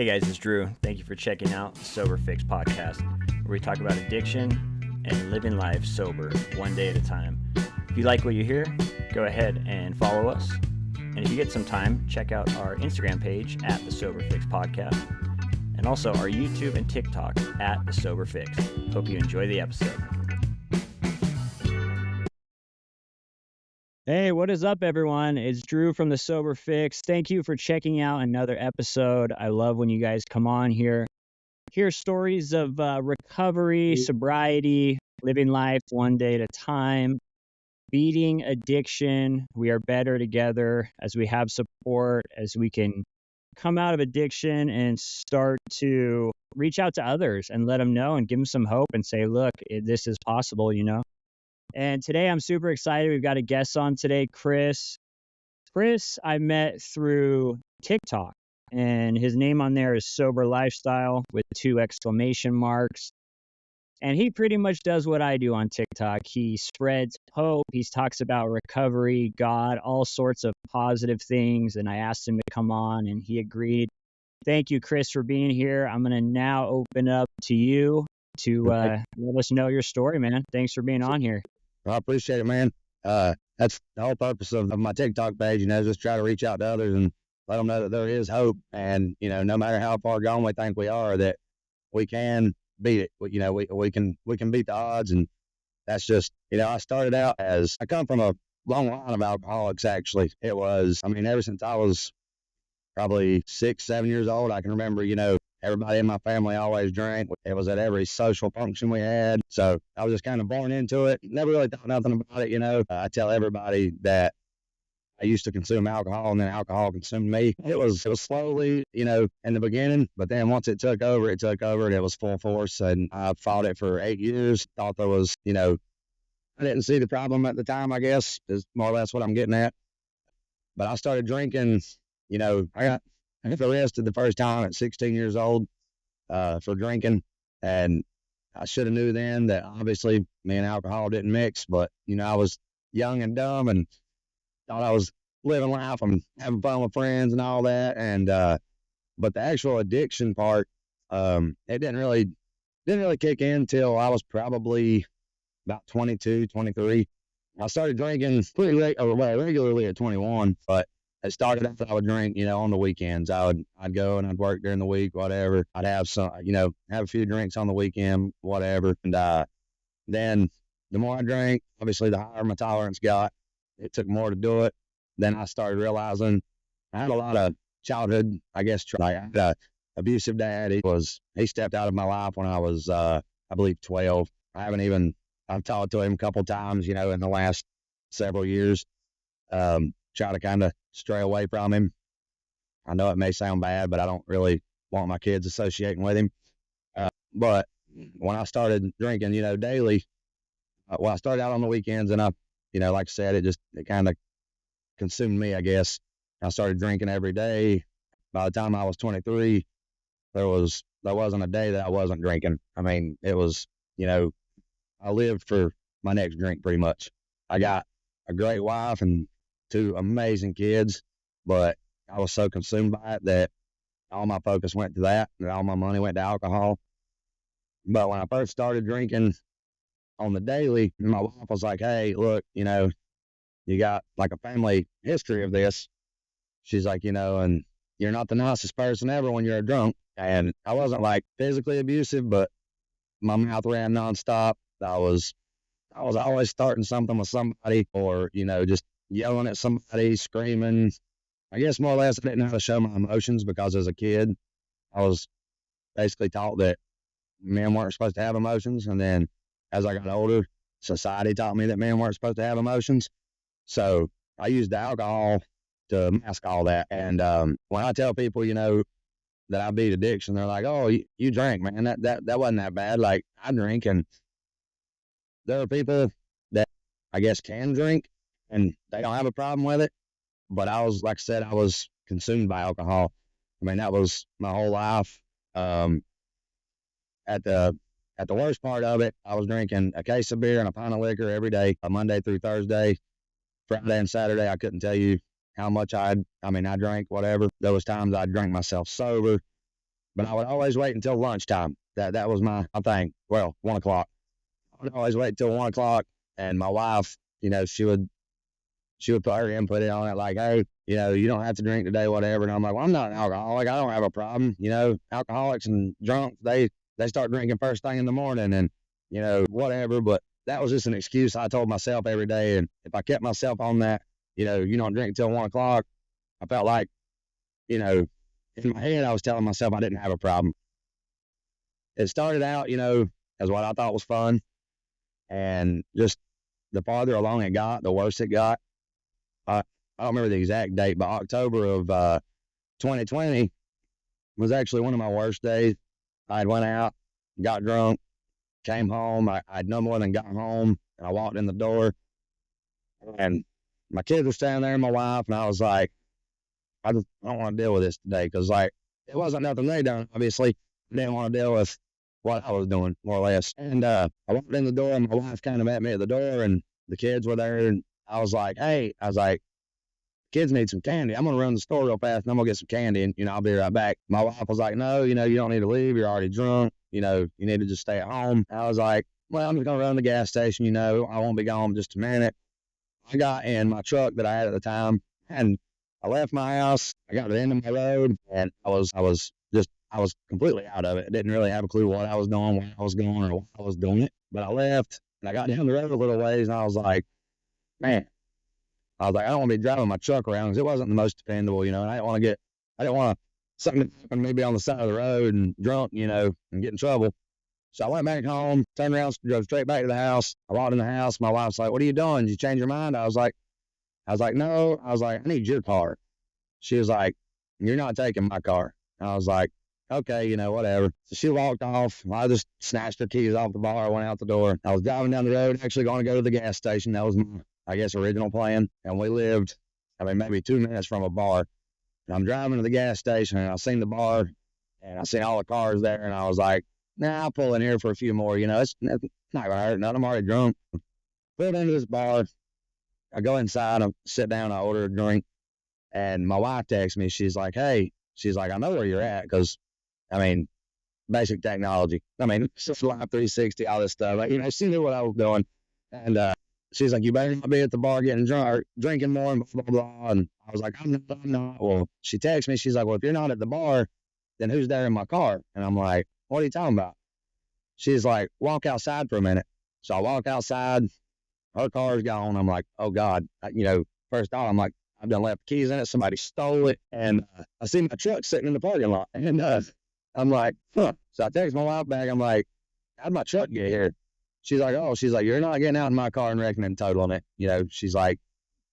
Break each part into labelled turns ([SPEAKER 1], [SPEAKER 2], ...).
[SPEAKER 1] Hey guys, it's Drew. Thank you for checking out the Sober Fix podcast, where we talk about addiction and living life sober, one day at a time. If you like what you hear, go ahead and follow us. And if you get some time, check out our Instagram page at the Sober Fix podcast, and also our YouTube and TikTok at the Sober Fix. Hope you enjoy the episode. Hey, what is up, everyone? It's Drew from the Sober Fix. Thank you for checking out another episode. I love when you guys come on here, hear stories of recovery, sobriety, living life one day at a time, beating addiction. We are better together as we have support, as we can come out of addiction and start to reach out to others and let them know and give them some hope and say, look, this is possible, you know? And today I'm super excited. We've got a guest on today, Chris. Chris, I met through TikTok, and his name on there is Sober Lifestyle with 2 exclamation marks. And he pretty much does what I do on TikTok. He spreads hope. He talks about recovery, God, all sorts of positive things. And I asked him to come on, and he agreed. Thank you, Chris, for being here. I'm going to now open up to you to let us know your story, man. Thanks for being on here.
[SPEAKER 2] I appreciate it, man. That's the whole purpose of my TikTok page, just try to reach out to others and let them know that there is hope. And, no matter how far gone we think we are, that we can beat it. We can beat the odds. And that's just, I started out I come from a long line of alcoholics, actually. It was, ever since I was probably 6, 7 years old, I can remember, everybody in my family always drank. It was at every social function we had. So I was just kind of born into it. Never really thought nothing about it, I tell everybody that I used to consume alcohol and then alcohol consumed me. It was slowly, in the beginning, but then once it took over and it was full force. And I fought it for 8 years. Thought there was, I didn't see the problem at the time, I guess, is more or less what I'm getting at. But I started drinking, I got arrested the first time at 16 years old for drinking, and I should have knew then that obviously me and alcohol didn't mix, but, I was young and dumb and thought I was living life and having fun with friends and all that. And, but the actual addiction part, it didn't really kick in till I was probably about 22, 23. I started drinking pretty regularly at 21, but it started out that I would drink, on the weekends. I'd go and I'd work during the week, whatever. I'd have some, have a few drinks on the weekend, whatever. And then the more I drank, obviously the higher my tolerance got. It took more to do it. Then I started realizing I had a lot of childhood, I guess, I had an abusive dad. He stepped out of my life when I was, I believe, 12. I've talked to him a couple times, in the last several years. Try to kind of stray away from him. I know it may sound bad, but I don't really want my kids associating with him. But when I started drinking, daily, I started out on the weekends, and like I said, it kind of consumed me, I guess. I started drinking every day. By the time I was 23, there wasn't a day that I wasn't drinking. It was, I lived for my next drink pretty much. I got a great wife and 2 amazing kids, but I was so consumed by it that all my focus went to that and all my money went to alcohol. But when I first started drinking on the daily, my wife was like, hey, look, you got like a family history of this. She's like, and you're not the nicest person ever when you're drunk. And I wasn't like physically abusive, but my mouth ran nonstop. I was always starting something with somebody, or, just yelling at somebody, screaming. I guess more or less I didn't know how to show my emotions, because as a kid, I was basically taught that men weren't supposed to have emotions. And then as I got older, society taught me that men weren't supposed to have emotions. So I used the alcohol to mask all that. And when I tell people, that I beat addiction, they're like, oh, you drank, man. That wasn't that bad. Like, I drink, and there are people that I guess can drink and they don't have a problem with it. But I was, like I said, I was consumed by alcohol. That was my whole life. At the worst part of it, I was drinking a case of beer and a pint of liquor every day, Monday through Thursday. Friday and Saturday, I couldn't tell you how much I drank, whatever. There was times I drank myself sober. but I would always wait until lunchtime. That was my thing. Well, 1 o'clock. I would always wait till 1 o'clock, and my wife, she would put her input in on it, like, hey, you don't have to drink today, whatever. And I'm like, well, I'm not an alcoholic. I don't have a problem. Alcoholics and drunks, they start drinking first thing in the morning and, whatever. But that was just an excuse I told myself every day. And if I kept myself on that, you don't drink till 1 o'clock, I felt like, in my head, I was telling myself I didn't have a problem. It started out, as what I thought was fun. And just the farther along it got, the worse it got. I don't remember the exact date, but October of 2020 was actually one of my worst days. I had went out, got drunk, came home. I'd no more than got home, and I walked in the door, and my kids were standing there and my wife, and I was like, I don't want to deal with this today, because, it wasn't nothing they done, obviously. I didn't want to deal with what I was doing, more or less. And I walked in the door, and my wife kind of met me at the door, and the kids were there, and I was like, kids need some candy. I'm going to run to the store real fast, and I'm going to get some candy, and, I'll be right back. My wife was like, no, you don't need to leave. You're already drunk. You need to just stay at home. I was like, well, I'm just going to run to the gas station. I won't be gone just a minute. I got in my truck that I had at the time, and I left my house. I got to the end of my road, and I was completely out of it. I didn't really have a clue what I was doing, where I was going, or why I was doing it. But I left, and I got down the road a little ways, and I was like, man, I don't want to be driving my truck around, because it wasn't the most dependable, and I didn't want something to happen to me, be on the side of the road and drunk, and get in trouble. So I went back home, turned around, drove straight back to the house. I walked in the house. My wife's like, what are you doing? Did you change your mind? I was like, no. I was like, I need your car. She was like, you're not taking my car. I was like, okay, whatever. So she walked off. I just snatched her keys off the bar, went out the door. I was driving down the road, actually going to go to the gas station. That was my, original plan. And we lived, maybe 2 minutes from a bar. And I'm driving to the gas station, and I seen the bar, and I seen all the cars there, and I was like, nah, I'll pull in here for a few more. It's not going to hurt nothing. I'm already drunk. Pulled into this bar. I go inside, I sit down, I order a drink, and my wife texts me. She's like, hey, I know where you're at, because, basic technology. It's just Live 360, all this stuff. She knew what I was doing. And she's like, you better not be at the bar getting drunk or drinking more and blah, blah, blah. And I was like, I'm not. Well, she texts me. She's like, well, if you're not at the bar, then who's there in my car? And I'm like, what are you talking about? She's like, walk outside for a minute. So I walk outside. Her car's gone. I'm like, oh, God. First thought, I'm like, I've done left the keys in it. Somebody stole it. And I see my truck sitting in the parking lot. And I'm like, huh. So I text my wife back. I'm like, how'd my truck get here? She's like, you're not getting out in my car and wrecking and totaling it. She's like,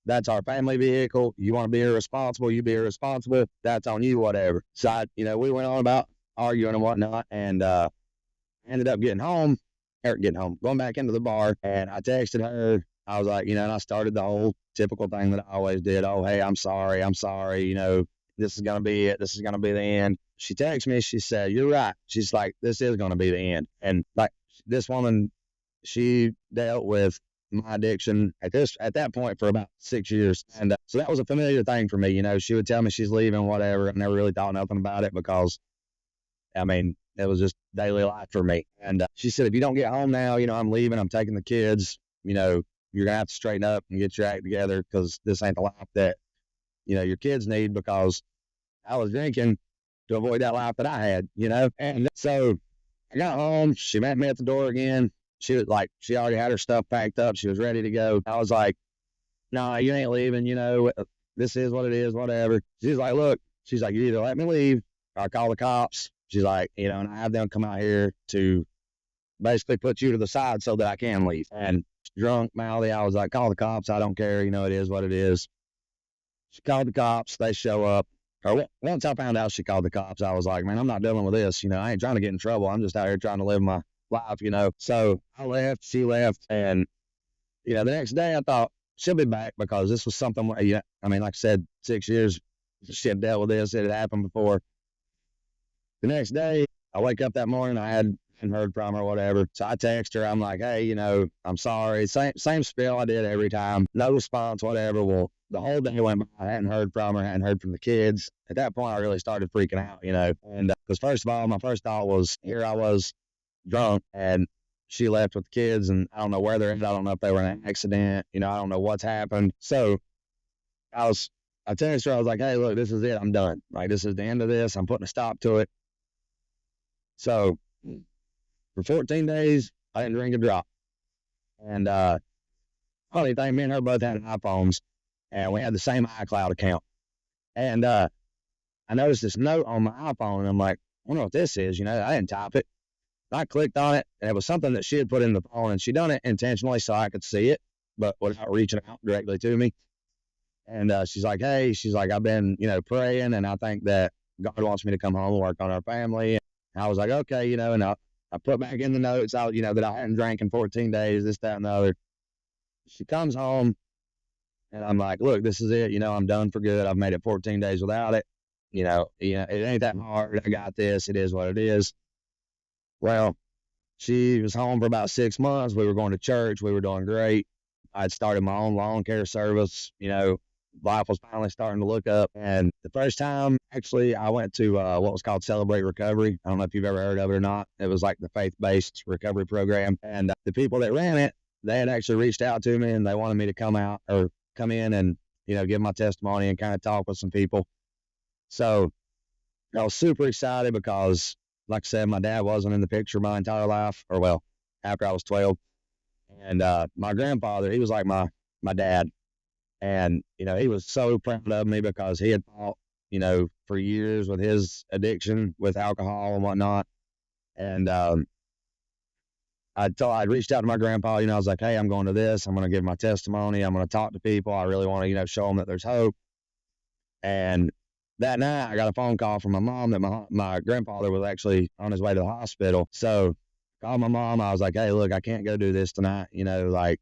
[SPEAKER 2] that's our family vehicle. You want to be irresponsible, you be irresponsible. That's on you, whatever. So, we went on about arguing and whatnot, and ended up going back into the bar, and I texted her. I was like, and I started the whole typical thing that I always did. Oh, hey, I'm sorry. This is going to be it. This is going to be the end. She texted me. She said, you're right. She's like, this is going to be the end. And like this woman, she dealt with my addiction at that point for about 6 years. And so that was a familiar thing for me. She would tell me she's leaving, whatever. I never really thought nothing about it, because, it was just daily life for me. And she said, if you don't get home now, I'm leaving. I'm taking the kids. You're going to have to straighten up and get your act together, because this ain't the life that, your kids need, because I was drinking to avoid that life that I had, And so I got home. She met me at the door again. She was like, she already had her stuff packed up. She was ready to go. I was like, no, you ain't leaving. This is what it is, whatever. She's like, look, you either let me leave or I call the cops. She's like, and I have them come out here to basically put you to the side so that I can leave. And drunk, mouthy, I was like, call the cops. I don't care. It is what it is. She called the cops. They show up. Or once I found out she called the cops, I was like, man, I'm not dealing with this. I ain't trying to get in trouble. I'm just out here trying to live my life, So I left, she left, and, the next day I thought she'll be back, because this was something, like I said, 6 years, she had dealt with this. It had happened before. The next day, I wake up that morning, I had hadn't heard from her, whatever. So I text her. I'm like, hey, I'm sorry. Same spiel I did every time. No response, whatever. Well, the whole day went by. I hadn't heard from her. Hadn't heard from the kids. At that point, I really started freaking out, And because first of all, my first thought was, here I was drunk, and she left with the kids, and I don't know where they're at. I don't know if they were in an accident. I don't know what's happened. So I texted her. I was like, hey, look, this is it. I'm done. Like, this is the end of this. I'm putting a stop to it. So for 14 days, I didn't drink a drop. And funny thing, me and her both had iPhones, and we had the same iCloud account. And I noticed this note on my iPhone, and I'm like, I wonder what this is. I didn't type it. I clicked on it, and it was something that she had put in the phone, and she done it intentionally so I could see it, but without reaching out directly to me. And she's like, hey, I've been, praying, and I think that God wants me to come home and work on our family. And I was like, okay, and I put back in the notes out, that I hadn't drank in 14 days, this, that, and the other. She comes home, and I'm like, look, this is it. I'm done for good. I've made it 14 days without it. It ain't that hard. I got this. It is what it is. Well, she was home for about 6 months. We were going to church. We were doing great. I'd started my own lawn care service. Life was finally starting to look up. And the first time, actually, I went to what was called Celebrate Recovery. I don't know if you've ever heard of it or not. It was like the faith-based recovery program. And the people that ran it, they had actually reached out to me, and they wanted me to come in and, give my testimony and kind of talk with some people. So I was super excited because, like I said, my dad wasn't in the picture my entire life, or well, after I was 12. And my grandfather, he was like my dad. And, he was so proud of me because he had fought, for years with his addiction with alcohol and whatnot. And I'd reached out to my grandpa, I was like, hey, I'm going to this. I'm going to give my testimony. I'm going to talk to people. I really want to, show them that there's hope. And that night I got a phone call from my mom that my grandfather was actually on his way to the hospital. So I called my mom. I was like, hey, look, I can't go do this tonight. I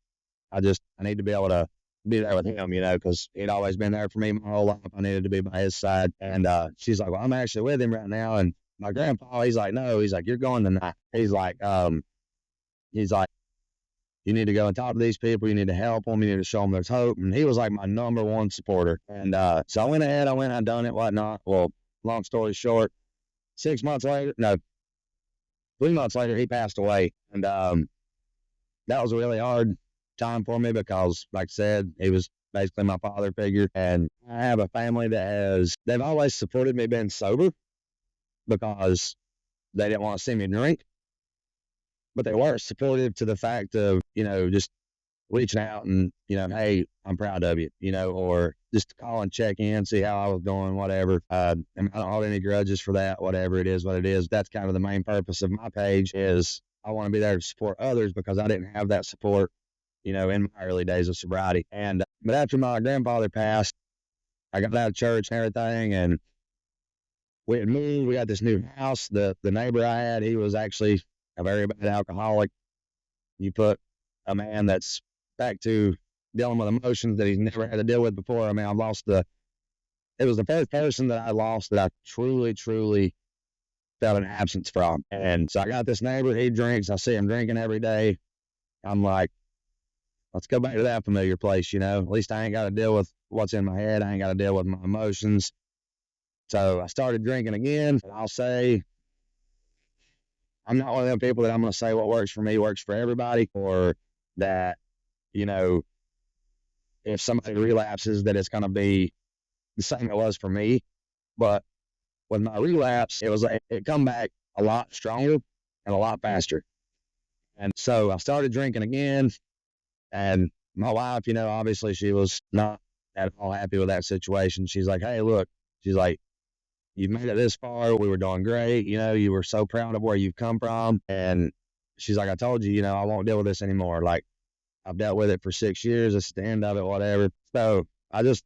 [SPEAKER 2] need to be able to be there with him, because he'd always been there for me my whole life. I needed to be by his side. And she's like, well, I'm actually with him right now. And my grandpa, he's like, no, he's like, you're going tonight. He's like, you need to go and talk to these people. You need to help them. You need to show them there's hope. And he was like my number one supporter. And so I went ahead, I done it, whatnot. Well, long story short, 3 months later, he passed away. And that was a really hard time for me because, like I said, he was basically my father figure. And I have a family they've always supported me being sober because they didn't want to see me drink. But they weren't supportive to the fact of, just reaching out and, hey, I'm proud of you, or just call and check in, see how I was doing, whatever. I don't hold any grudges for that, whatever it is, what it is. That's kind of the main purpose of my page is I want to be there to support others because I didn't have that support, in my early days of sobriety. And, but after my grandfather passed, I got out of church and everything, and we had moved. We got this new house. The neighbor I had, he was actually a very bad alcoholic. You put a man that's back to dealing with emotions that he's never had to deal with before. I mean, it was the first person that I lost that I truly, truly felt an absence from. And so I got this neighbor, he drinks. I see him drinking every day. I'm like, let's go back to that familiar place, At least I ain't got to deal with what's in my head. I ain't got to deal with my emotions. So I started drinking again. And I'll say, I'm not one of them people that I'm going to say what works for me works for everybody, or that, if somebody relapses that it's going to be the same it was for me. But with my relapse, it come back a lot stronger and a lot faster. And so I started drinking again, and my wife, obviously she was not at all happy with that situation. She's like, hey, look, she's like, you've made it this far. We were doing great. You were so proud of where you've come from. And she's like, I told you, I won't deal with this anymore. Like, I've dealt with it for 6 years. It's the end of it, whatever. So I just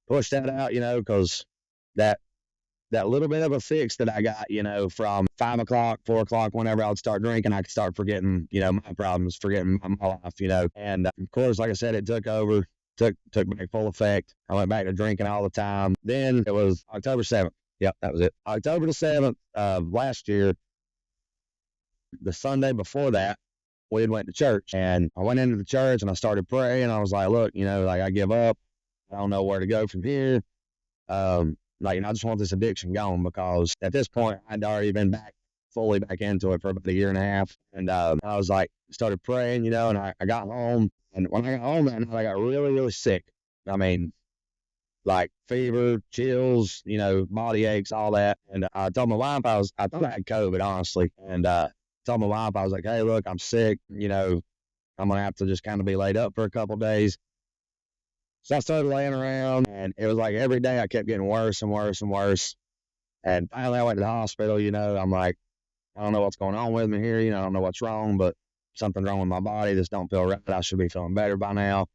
[SPEAKER 2] pushed that out, because that little bit of a fix that I got, from 5 o'clock, 4 o'clock, whenever I would start drinking, I could start forgetting, my problems, forgetting my life, And of course, like I said, it took over, took back full effect. I went back to drinking all the time. Then it was October 7th. Yep, that was it. October the 7th of last year, The Sunday before that, we had went to church, and I went into the church and I started praying. I was like, look, like I give up. I don't know where to go from here. I just want this addiction gone, because at this point I'd already been fully back into it for about a year and a half. And I was like, started praying, and I got home. And when I got home that night, I got really, really sick. I mean, like fever, chills, body aches, all that. And I told my wife, I thought I had COVID, honestly. And told my wife, I was like, hey, look, I'm sick. I'm going to have to just kind of be laid up for a couple of days. So I started laying around, and it was like every day I kept getting worse and worse and worse. And finally I went to the hospital. I'm like, I don't know what's going on with me here. I don't know what's wrong, but something's wrong with my body. This don't feel right. I should be feeling better by now.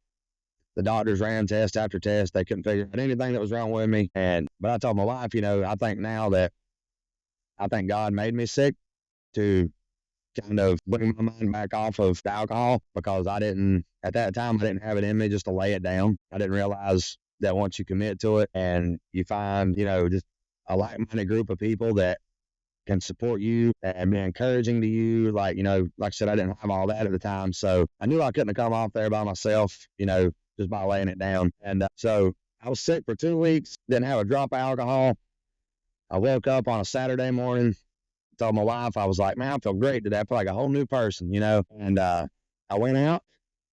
[SPEAKER 2] The doctors ran test after test. They couldn't figure out anything that was wrong with me. But I told my wife, I think now that I think God made me sick to kind of bring my mind back off of the alcohol, because at that time, I didn't have it in me just to lay it down. I didn't realize that once you commit to it and you find, just a like-minded group of people that can support you and be encouraging to you. Like I said, I didn't have all that at the time. So I knew I couldn't have come off there by myself, just by laying it down. And so I was sick for 2 weeks, didn't have a drop of alcohol. I woke up on a Saturday morning, told my wife, I was like, man, I feel great today. I feel like a whole new person, And I went out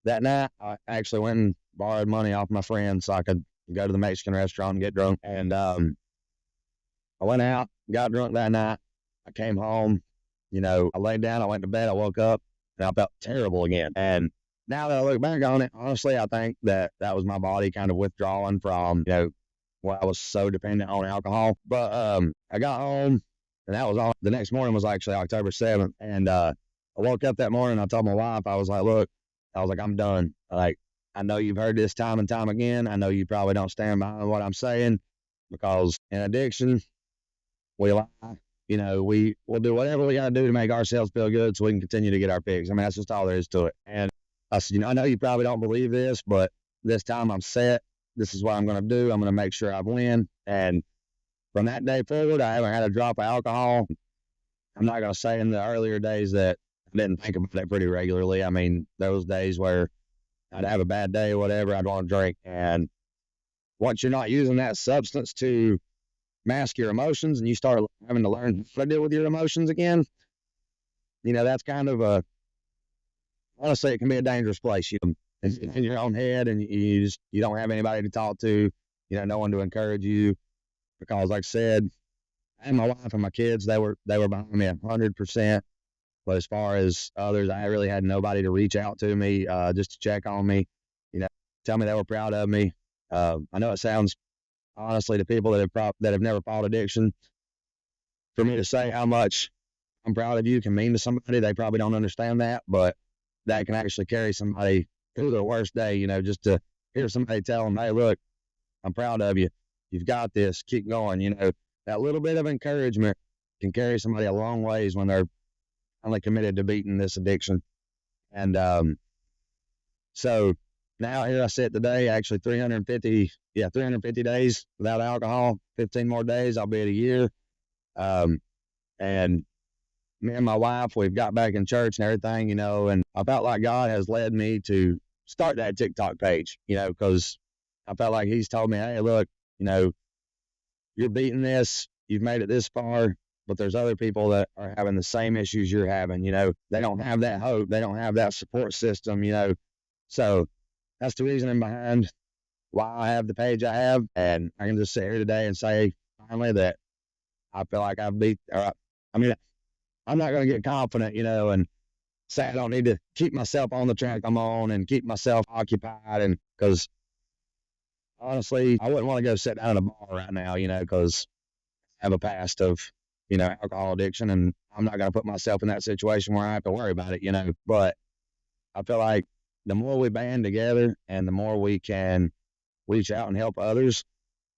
[SPEAKER 2] that night. I actually went and borrowed money off my friends so I could go to the Mexican restaurant and get drunk. And I went out, got drunk that night. I came home, I laid down, I went to bed, I woke up, and I felt terrible again. And now that I look back on it, honestly, I think that was my body kind of withdrawing from, where I was so dependent on alcohol. But I got home, and that was all. The next morning was actually October 7th. And I woke up that morning, I told my wife, I was like, look, I'm done. Like, I know you've heard this time and time again. I know you probably don't stand behind what I'm saying, because in addiction, we lie. We'll do whatever we got to do to make ourselves feel good so we can continue to get our fix. I mean, that's just all there is to it. And I said, I know you probably don't believe this, but this time I'm set. This is what I'm going to do. I'm going to make sure I win. And from that day forward, I haven't had a drop of alcohol. I'm not going to say in the earlier days that I didn't think about it pretty regularly. I mean, those days where I'd have a bad day or whatever, I'd want to drink. And once you're not using that substance to mask your emotions and you start having to learn how to deal with your emotions again, that's kind of honestly, it can be a dangerous place. In your own head, and you don't have anybody to talk to, no one to encourage you, because like I said, and my wife and my kids, they were behind me 100%. But as far as others, I really had nobody to reach out to me, just to check on me, tell me they were proud of me. I know it sounds, honestly, to people that have never fought addiction, for me to say how much I'm proud of you can mean to somebody. They probably don't understand that, but that can actually carry somebody through their worst day, just to hear somebody tell them, hey, look, I'm proud of you. You've got this. Keep going. That little bit of encouragement can carry somebody a long ways when they're only committed to beating this addiction. And so now here I sit today, actually 350 days without alcohol, 15 more days, I'll be at a year. And me and my wife, we've got back in church and everything, and I felt like God has led me to start that TikTok page, because I felt like he's told me, hey, look, you're beating this, you've made it this far, but there's other people that are having the same issues you're having, they don't have that hope. They don't have that support system, so that's the reasoning behind why I have the page I have. And I can just sit here today and say finally that I feel like I've I'm not going to get confident, and say I don't need to keep myself on the track I'm on and keep myself occupied. And because honestly, I wouldn't want to go sit down at a bar right now, because I have a past of, alcohol addiction, and I'm not going to put myself in that situation where I have to worry about it, but I feel like the more we band together and the more we can reach out and help others,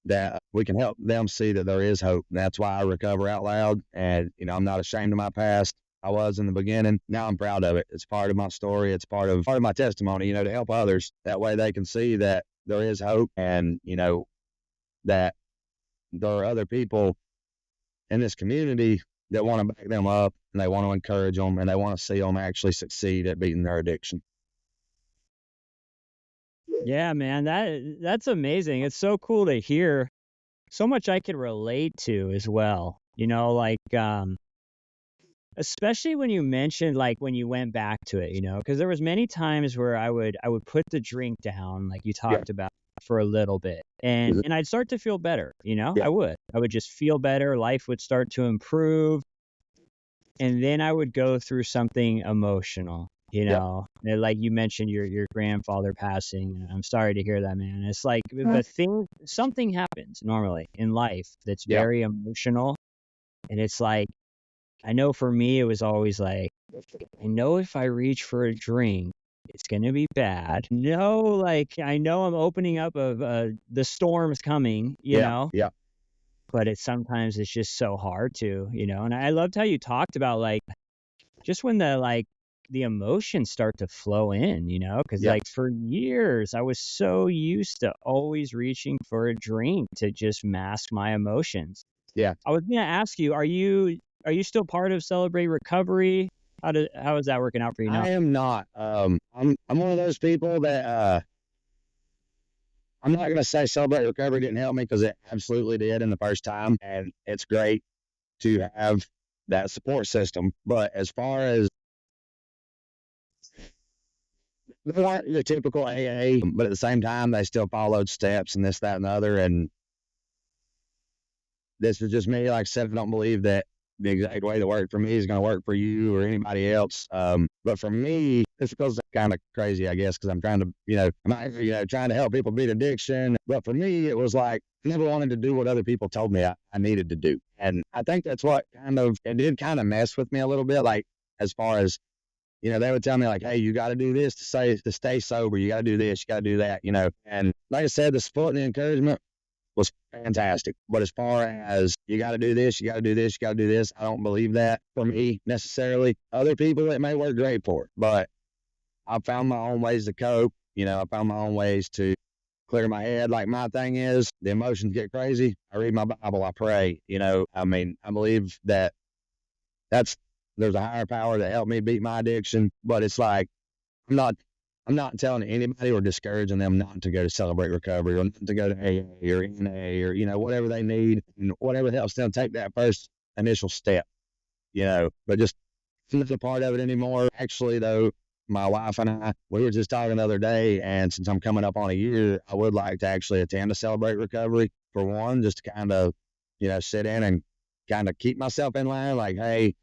[SPEAKER 2] that we can help them see that there is hope. And that's why I recover out loud. And, I'm not ashamed of my past. I was in the beginning. Now I'm proud of it. It's part of my story. It's part of my testimony, to help others. That way they can see that there is hope, and, that there are other people in this community that want to back them up, and they want to encourage them, and they want to see them actually succeed at beating their addiction.
[SPEAKER 1] Yeah, man, that's amazing. It's so cool to hear. So much I could relate to as well. Like especially when you mentioned like when you went back to it, because there was many times where I would put the drink down, like you
[SPEAKER 2] Yeah.
[SPEAKER 1] talked about, for a little bit, and I'd start to feel better.
[SPEAKER 2] Yeah.
[SPEAKER 1] I would just feel better. Life would start to improve, and then I would go through something emotional. And like you mentioned, your grandfather passing. And I'm sorry to hear that, man. It's like something happens normally in life that's
[SPEAKER 2] Yeah.
[SPEAKER 1] very emotional, and it's like, I know for me, it was always like, I know if I reach for a drink, it's going to be bad. No, like, I know I'm opening up the storm's coming, you know,
[SPEAKER 2] Yeah.
[SPEAKER 1] but sometimes it's just so hard to, and I loved how you talked about like, just when the emotions start to flow in, because
[SPEAKER 2] Yeah.
[SPEAKER 1] like for years, I was so used to always reaching for a drink to just mask my emotions.
[SPEAKER 2] Yeah.
[SPEAKER 1] I was gonna ask you, are you still part of Celebrate Recovery? How is that working out for you now?
[SPEAKER 2] I am not. I'm one of those people that I'm not gonna say Celebrate Recovery didn't help me, because it absolutely did in the first time, and it's great to have that support system. But as far as, they weren't your typical AA, but at the same time they still followed steps and this, that, and the other. And this is just me. Like I said, I don't believe that the exact way that worked for me is going to work for you or anybody else. But for me, it's because I'm kind of crazy, I guess, because I'm trying to, I'm out here, trying to help people beat addiction. But for me, it was like, I never wanted to do what other people told me I needed to do. And I think that's what it did kind of mess with me a little bit. Like, as far as, they would tell me like, hey, you got to do this to stay sober. You got to do this, you got to do that, And like I said, the support and the encouragement was fantastic. But as far as you got to do this, you got to do this, you got to do this, I don't believe that for me necessarily. Other people, it may work great for, but I found my own ways to cope. I found my own ways to clear my head. Like, my thing is, the emotions get crazy, I read my Bible, I pray. I believe that there's a higher power that helped me beat my addiction. But it's like, I'm not telling anybody or discouraging them not to go to Celebrate Recovery or not to go to AA or NA or, whatever they need and whatever helps them take that first initial step, but just not a part of it anymore. Actually, though, my wife and I, we were just talking the other day, and since I'm coming up on a year, I would like to actually attend a Celebrate Recovery, for one, just to kind of, sit in and kind of keep myself in line. Like, hey,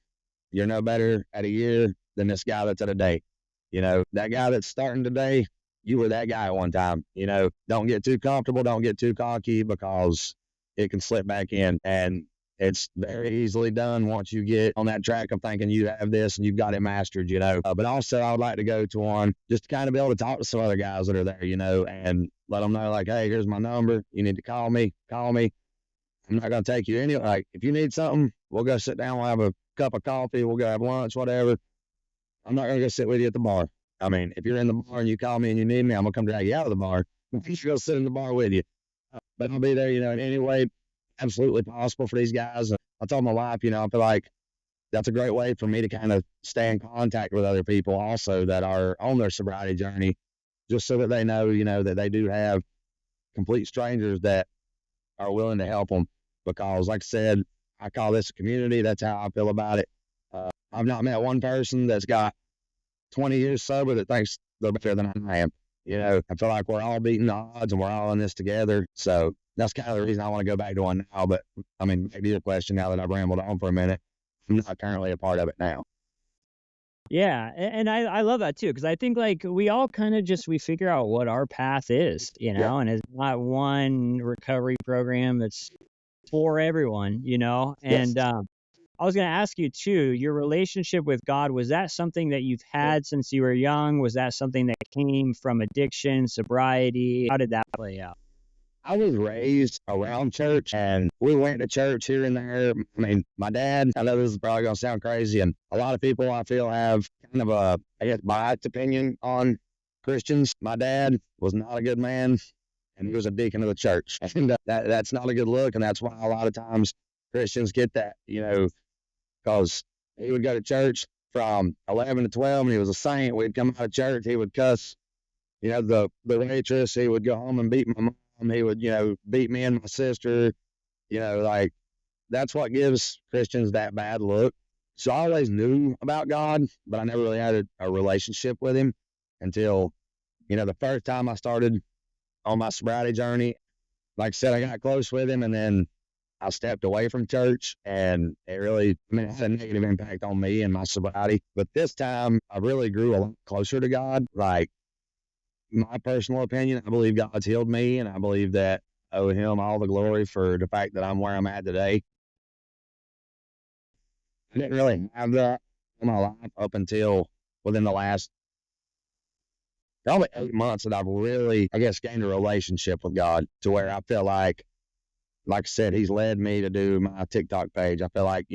[SPEAKER 2] you're no better at a year than this guy that's at a day. That guy that's starting today, you were that guy at one time. Don't get too comfortable, don't get too cocky, because it can slip back in, and it's very easily done once you get on that track of thinking you have this and you've got it mastered, but also I would like to go to one just to kind of be able to talk to some other guys that are there, and let them know, like, hey, here's my number. You need to call me. I'm not going to take you anywhere. Like, if you need something, we'll go sit down, we'll have a cup of coffee, we'll go have lunch, whatever. I'm not going to go sit with you at the bar. If you're in the bar and you call me and you need me, I'm going to come drag you out of the bar. I'm going to go sit in the bar with you. But I'll be there, in any way absolutely possible for these guys. I told my wife, I feel like that's a great way for me to kind of stay in contact with other people also that are on their sobriety journey, just so that they know, that they do have complete strangers that are willing to help them. Because like I said, I call this a community. That's how I feel about it. I've not met one person that's got 20 years sober that thinks they're better than I am. I feel like we're all beating the odds and we're all in this together. So that's kind of the reason I want to go back to one now. But back to your question, now that I've rambled on for a minute, I'm not currently a part of it now.
[SPEAKER 1] Yeah, and I love that too, because I think like we all kind of we figure out what our path is, and it's not one recovery program that's for everyone, and I was going to ask you too, your relationship with God, was that something that you've had since you were young? Was that something that came from addiction, sobriety? How did that play out?
[SPEAKER 2] I was raised around church, and we went to church here and there. My dad, I know this is probably going to sound crazy, and a lot of people I feel have kind of a, biased opinion on Christians. My dad was not a good man, and he was a deacon of the church. And that's not a good look, and that's why a lot of times Christians get that, because he would go to church from 11 to 12, and he was a saint. We'd come out of church, he would cuss, the waitress. He would go home and beat my mom. He would, beat me and my sister. Like, that's what gives Christians that bad look. So I always knew about God, but I never really had a relationship with him until, the first time I started on my sobriety journey. Like I said, I got close with him, and then I stepped away from church, and it really, it had a negative impact on me and my sobriety. But this time, I really grew a lot closer to God. Like, my personal opinion, I believe God's healed me, and I believe that I owe him all the glory for the fact that I'm where I'm at today. I didn't really have that in my life up until within the last probably 8 months that I've really, I guess, gained a relationship with God to where I feel like I said, he's led me to do my TikTok page. I feel like,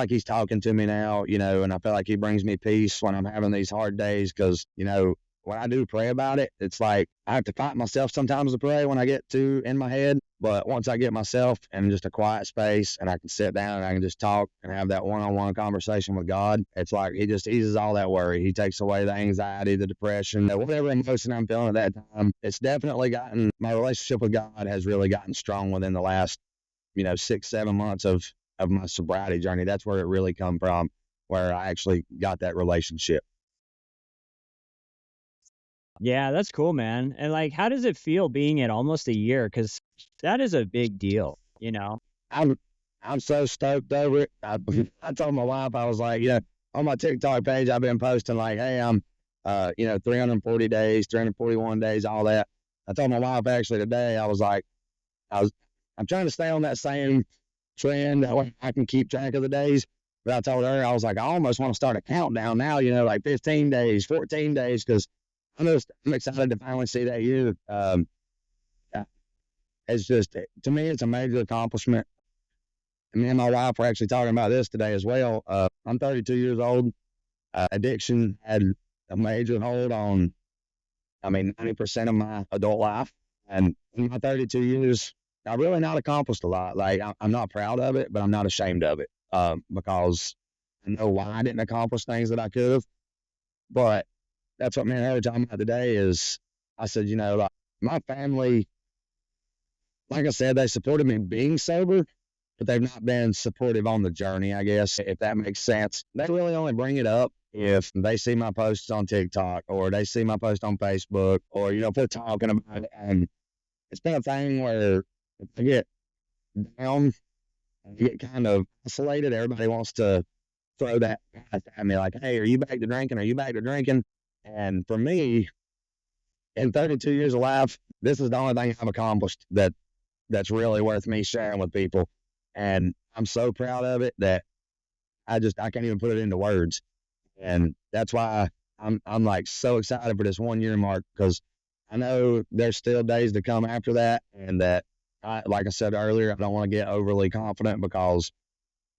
[SPEAKER 2] he's talking to me now, and I feel like he brings me peace when I'm having these hard days. Cause, when I do pray about it, it's like I have to fight myself sometimes to pray when I get too in my head. But once I get myself in just a quiet space and I can sit down and I can just talk and have that one-on-one conversation with God, it's like he just eases all that worry. He takes away the anxiety, the depression, whatever emotion I'm feeling at that time. It's definitely my relationship with God has really gotten strong within the last, 6-7 months of my sobriety journey. That's where it really come from, where I actually got that relationship.
[SPEAKER 1] Yeah, that's cool, man. And like, how does it feel being at almost a year? Because that is a big deal,
[SPEAKER 2] I'm so stoked over it. I told my wife, I was like, on my TikTok page, I've been posting like, hey, I'm, 340 days, 341 days, all that. I told my wife actually today, I was like, I'm trying to stay on that same trend. That way I can keep track of the days. But I told her, I was like, I almost want to start a countdown now, like 15 days, 14 days, because I'm excited to finally see that year. It's just, to me, it's a major accomplishment. Me and my wife were actually talking about this today as well. I'm 32 years old. Addiction had a major hold on, 90% of my adult life. And in my 32 years, I've really not accomplished a lot. Like, I'm not proud of it, but I'm not ashamed of it, because I know why I didn't accomplish things that I could have. But that's what me and her were talking about today is, I said, like, my family, like I said, they supported me being sober, but they've not been supportive on the journey, I guess, if that makes sense. They really only bring it up if they see my posts on TikTok or they see my post on Facebook or, if they're talking about it. And it's been a thing where if I get down, I get kind of isolated. Everybody wants to throw that at me like, hey, are you back to drinking? Are you back to drinking? And for me, in 32 years of life, this is the only thing I've accomplished that's really worth me sharing with people. And I'm so proud of it that I can't even put it into words. And that's why I'm like so excited for this 1 year mark, because I know there's still days to come after that. And that like I said earlier, I don't want to get overly confident because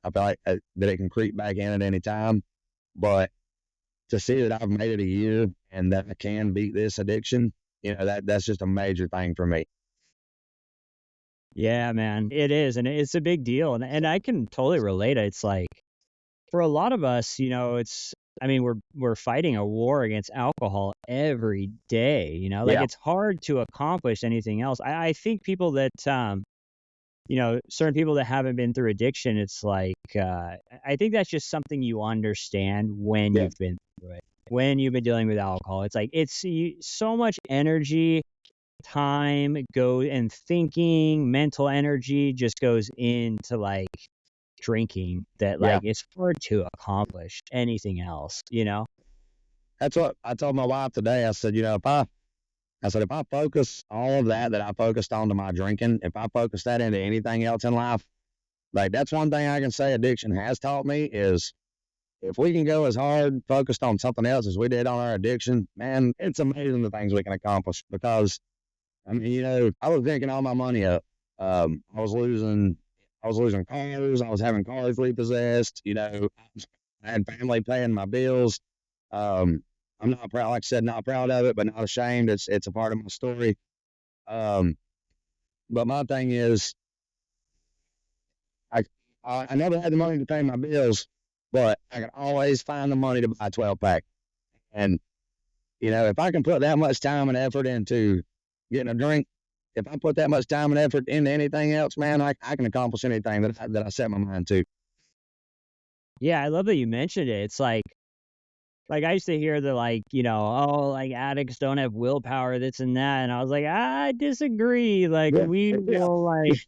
[SPEAKER 2] I feel like that it can creep back in at any time. But to see that I've made it a year and that I can beat this addiction, that's just a major thing for me.
[SPEAKER 1] Yeah, man, it is. And it's a big deal. And I can totally relate. It's like, for a lot of us, we're fighting a war against alcohol every day, like
[SPEAKER 2] Yeah.
[SPEAKER 1] it's hard to accomplish anything else. I think people that, certain people that haven't been through addiction, it's like, I think that's just something you understand when
[SPEAKER 2] Yeah.
[SPEAKER 1] you've been through it, when you've been dealing with alcohol. It's like, so much energy, time and thinking, mental energy just goes into like drinking that
[SPEAKER 2] Yeah.
[SPEAKER 1] like it's hard to accomplish anything else.
[SPEAKER 2] That's what I told my wife today. I said, if I focus all of that I focused on to my drinking, if I focus that into anything else in life, like that's one thing I can say addiction has taught me is if we can go as hard focused on something else as we did on our addiction, man, it's amazing the things we can accomplish. Because I was drinking all my money up. I was losing cars. I was having cars repossessed. I had family paying my bills. I'm not proud, like I said, not proud of it, but not ashamed. It's a part of my story. But my thing is, I never had the money to pay my bills, but I can always find the money to buy a 12-pack. And, you know, if I can put that much time and effort into getting a drink, if I put that much time and effort into anything else, man, I can accomplish anything that I set my mind to.
[SPEAKER 1] Yeah, I love that you mentioned it. It's like I used to hear that, like, you know, oh, like addicts don't have willpower, this and that. And I was like, I disagree. Like,
[SPEAKER 2] Yeah.
[SPEAKER 1] we
[SPEAKER 2] Yeah.
[SPEAKER 1] will like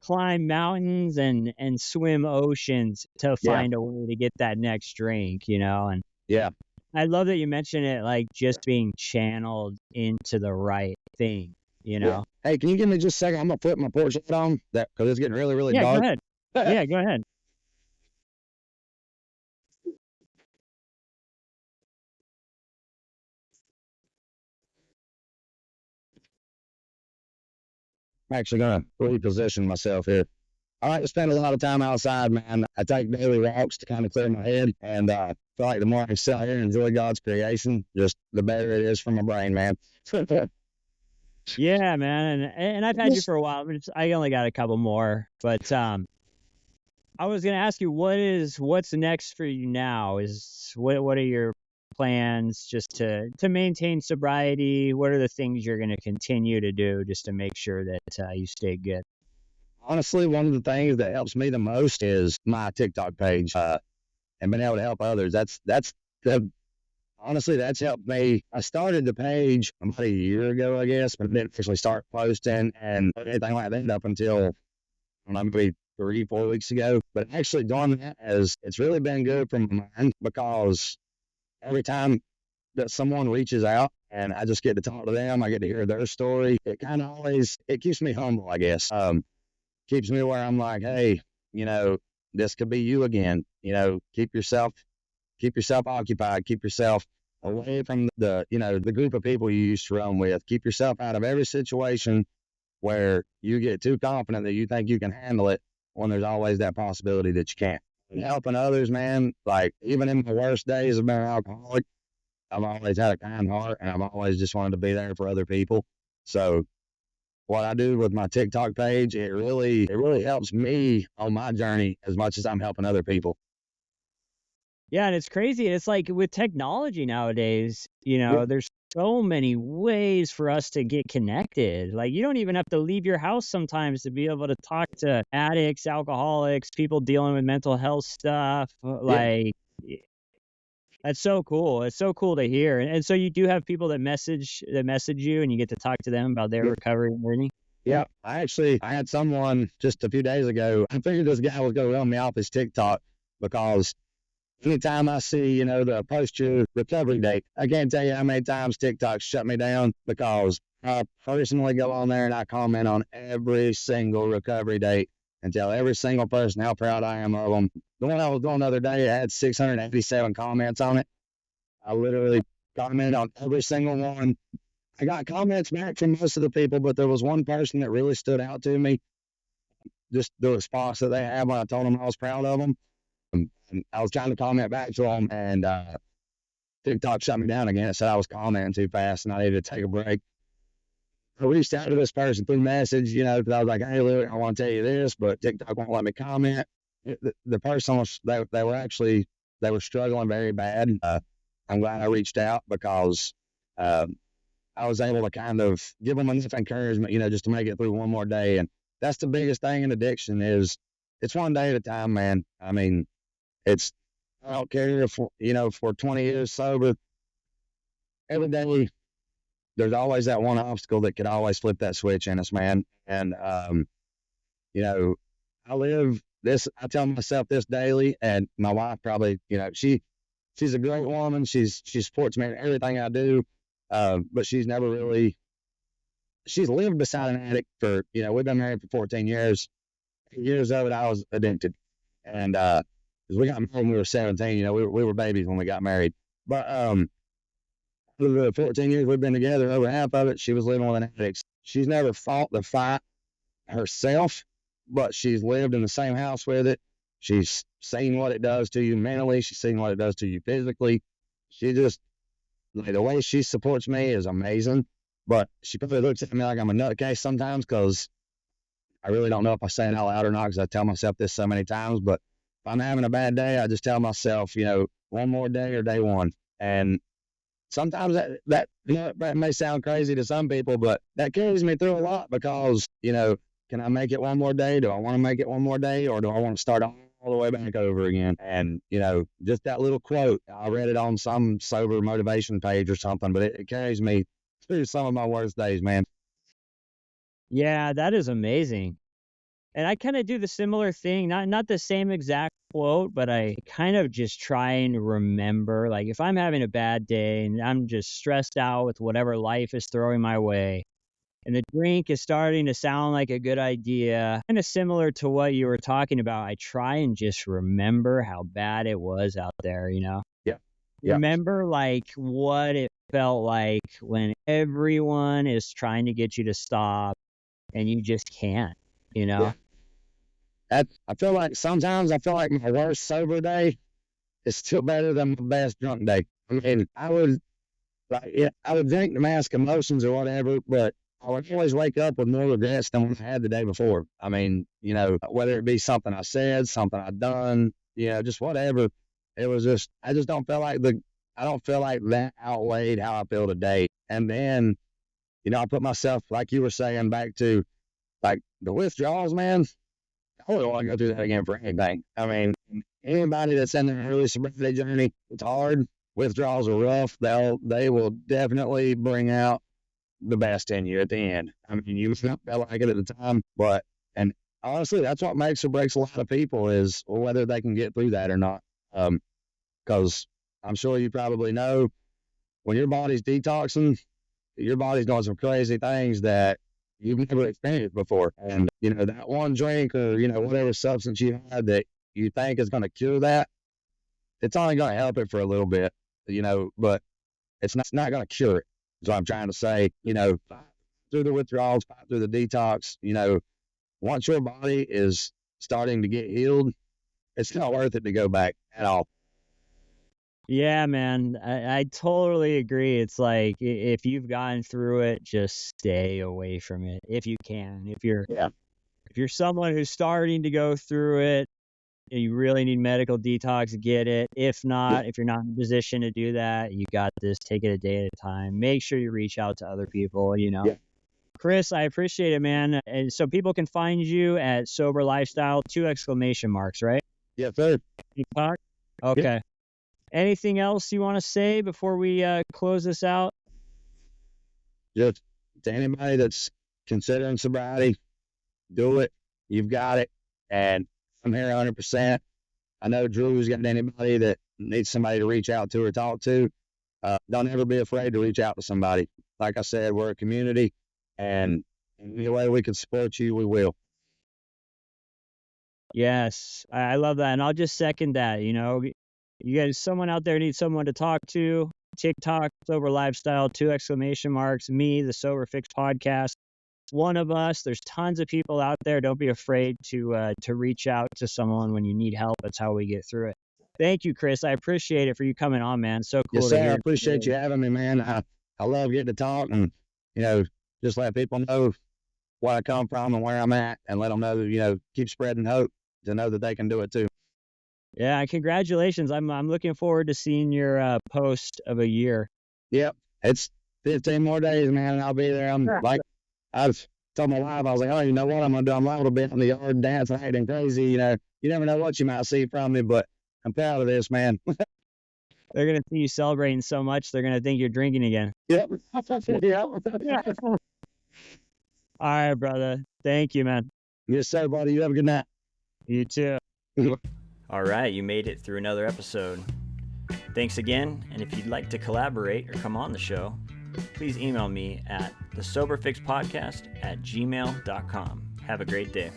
[SPEAKER 1] climb mountains and swim oceans to
[SPEAKER 2] Yeah.
[SPEAKER 1] find a way to get that next drink, you know? And
[SPEAKER 2] Yeah.
[SPEAKER 1] I love that you mentioned it, like just being channeled into the right thing, you know?
[SPEAKER 2] Hey, can you give me just a second? I'm going to put my porch light on because it's getting really, really
[SPEAKER 1] Yeah,
[SPEAKER 2] dark.
[SPEAKER 1] go ahead. Yeah, go ahead.
[SPEAKER 2] I'm actually going to reposition myself here. I like to spend a lot of time outside, man. I take daily walks to kind of clear my head, and I feel like the more I sit out here and enjoy God's creation, just the better it is for my brain, man.
[SPEAKER 1] Yeah, man. And I've had you for a while, but I only got a couple more. But I was gonna ask you, what's next for you now? What are your plans just to maintain sobriety? What are the things you're gonna continue to do just to make sure that you stay good?
[SPEAKER 2] Honestly, one of the things that helps me the most is my TikTok page and being able to help others. Honestly, that's helped me. I started the page about a year ago, I guess, but didn't actually start posting and anything like that up until, I don't know, maybe 3-4 weeks ago. But actually doing that it's really been good for my mind, because every time that someone reaches out and I just get to talk to them, I get to hear their story, it kind of always, it keeps me humble, I guess. Keeps me where I'm like, hey, you know, this could be you again. You know, keep yourself occupied, keep yourself away from the group of people you used to run with. Keep yourself out of every situation where you get too confident that you think you can handle it, when there's always that possibility that you can't. And helping others, man, like even in my worst days of being an alcoholic, I've always had a kind heart, and I've always just wanted to be there for other people. So what I do with my TikTok page, it really helps me on my journey as much as I'm helping other people.
[SPEAKER 1] Yeah, and it's crazy. It's like with technology nowadays, you know, there's so many ways for us to get connected. Like, you don't even have to leave your house sometimes to be able to talk to addicts, alcoholics, people dealing with mental health stuff. Like, that's so cool. It's so cool to hear. And so you do have people that message you, and you get to talk to them about their recovery and learning.
[SPEAKER 2] Yeah, I had someone just a few days ago. I figured this guy was going to run me off his TikTok, because anytime I see, the post your recovery date, I can't tell you how many times TikTok shut me down, because I personally go on there and I comment on every single recovery date and tell every single person how proud I am of them. The one I was doing the other day, I had 687 comments on it. I literally commented on every single one. I got comments back from most of the people, but there was one person that really stood out to me. Just the response that they had when I told them I was proud of them. And I was trying to comment back to them, and TikTok shut me down again. It said I was commenting too fast and I needed to take a break. I reached out to this person through message, because I was like, hey, look, I want to tell you this, but TikTok won't let me comment. The person was, they were struggling very bad. I'm glad I reached out, because I was able to kind of give them enough encouragement, just to make it through one more day. And that's the biggest thing in addiction, is it's one day at a time, man. I mean, I don't care if, for 20 years sober, every day, there's always that one obstacle that could always flip that switch in us, man. And, I tell myself this daily, and my wife probably, she's a great woman. She supports me in everything I do. But she's lived beside an addict for, we've been married for 14 years. Years of it, I was addicted. And, cause we got married when we were 17, we were babies when we got married. But, the 14 years we've been together, over half of it, she was living with an addict. She's never fought the fight herself, but she's lived in the same house with it. She's seen what it does to you mentally. She's seen what it does to you physically. She just, like, the way she supports me is amazing. But she probably looks at me like I'm a nutcase sometimes, because I really don't know if I say it out loud or not, because I tell myself this so many times. But I'm having a bad day, I just tell myself, one more day or day one. And sometimes that may sound crazy to some people, but that carries me through a lot because, can I make it one more day? Do I want to make it one more day, or do I want to start all the way back over again? And, just that little quote, I read it on some sober motivation page or something, but it carries me through some of my worst days, man.
[SPEAKER 1] Yeah, that is amazing. And I kind of do the similar thing, not the same exact quote, but I kind of just try and remember, like if I'm having a bad day and I'm just stressed out with whatever life is throwing my way, and the drink is starting to sound like a good idea, kind of similar to what you were talking about, I try and just remember how bad it was out there,
[SPEAKER 2] Yeah. Yeah.
[SPEAKER 1] Remember like what it felt like when everyone is trying to get you to stop and you just can't,
[SPEAKER 2] Yeah. I feel like sometimes my worst sober day is still better than my best drunk day. I mean, I would drink to mask emotions or whatever, but I would always wake up with more regrets than what I had the day before. I mean, whether it be something I said, something I done, just whatever. It was just, I don't feel like that outweighed how I feel today. And then, I put myself, like you were saying, back to like the withdrawals, man. I wouldn't want to go through that again for anything. I mean, anybody that's in their early sobriety journey, it's hard. Withdrawals are rough. They will definitely bring out the best in you at the end. I mean, you may not feel like it at the time, and honestly, that's what makes or breaks a lot of people is whether they can get through that or not. Because I'm sure you probably know when your body's detoxing, your body's doing some crazy things that you've never experienced before. And, that one drink or, whatever substance you had that you think is going to cure that, it's only going to help it for a little bit, but it's not going to cure it. Is what I'm trying to say. Fight through the withdrawals, fight through the detox. Once your body is starting to get healed, it's not worth it to go back at all.
[SPEAKER 1] Yeah, man, I totally agree. It's like if you've gotten through it, just stay away from it if you can. If you're someone who's starting to go through it and you really need medical detox, get it. If not, if you're not in a position to do that, you got this. Take it a day at a time. Make sure you reach out to other people,
[SPEAKER 2] Yeah.
[SPEAKER 1] Chris, I appreciate it, man. And so people can find you at Sober Lifestyle, 2 exclamation marks, right?
[SPEAKER 2] Yeah, sir.
[SPEAKER 1] TikTok? Okay.
[SPEAKER 2] Yeah.
[SPEAKER 1] Anything else you want to say before we close this out?
[SPEAKER 2] Just to anybody that's considering sobriety, do it. You've got it. And I'm here 100%. I know Drew's got anybody that needs somebody to reach out to or talk to. Don't ever be afraid to reach out to somebody. Like I said, we're a community, and any way we can support you, we will.
[SPEAKER 1] Yes, I love that. And I'll just second that. You guys, someone out there needs someone to talk to. TikTok, Sober Lifestyle, 2 exclamation marks, me, the Sober Fix Podcast. One of us. There's tons of people out there. Don't be afraid to reach out to someone when you need help. That's how we get through it. Thank you, Chris. I appreciate it for you coming on, man. So cool
[SPEAKER 2] Yes,
[SPEAKER 1] to
[SPEAKER 2] sir.
[SPEAKER 1] hear.
[SPEAKER 2] I appreciate you having me, man. I love getting to talk and, just let people know where I come from and where I'm at and let them know, keep spreading hope to know that they can do it too.
[SPEAKER 1] Yeah, congratulations. I'm looking forward to seeing your post of a year.
[SPEAKER 2] Yep. It's 15 more days, man, and I'll be there. I've told my wife, I was like, oh, you know what I'm going to do? I'm liable to be in the yard dancing, acting crazy. You never know what you might see from me, but I'm proud of this, man.
[SPEAKER 1] They're going to see you celebrating so much, they're going to think you're drinking again.
[SPEAKER 2] Yep. Yeah.
[SPEAKER 1] All right, brother. Thank you, man.
[SPEAKER 2] Yes, sir, buddy. You have a good night.
[SPEAKER 1] You too.
[SPEAKER 3] All right, you made it through another episode. Thanks again, and if you'd like to collaborate or come on the show, please email me at thesoberfixpodcast@gmail.com. Have a great day.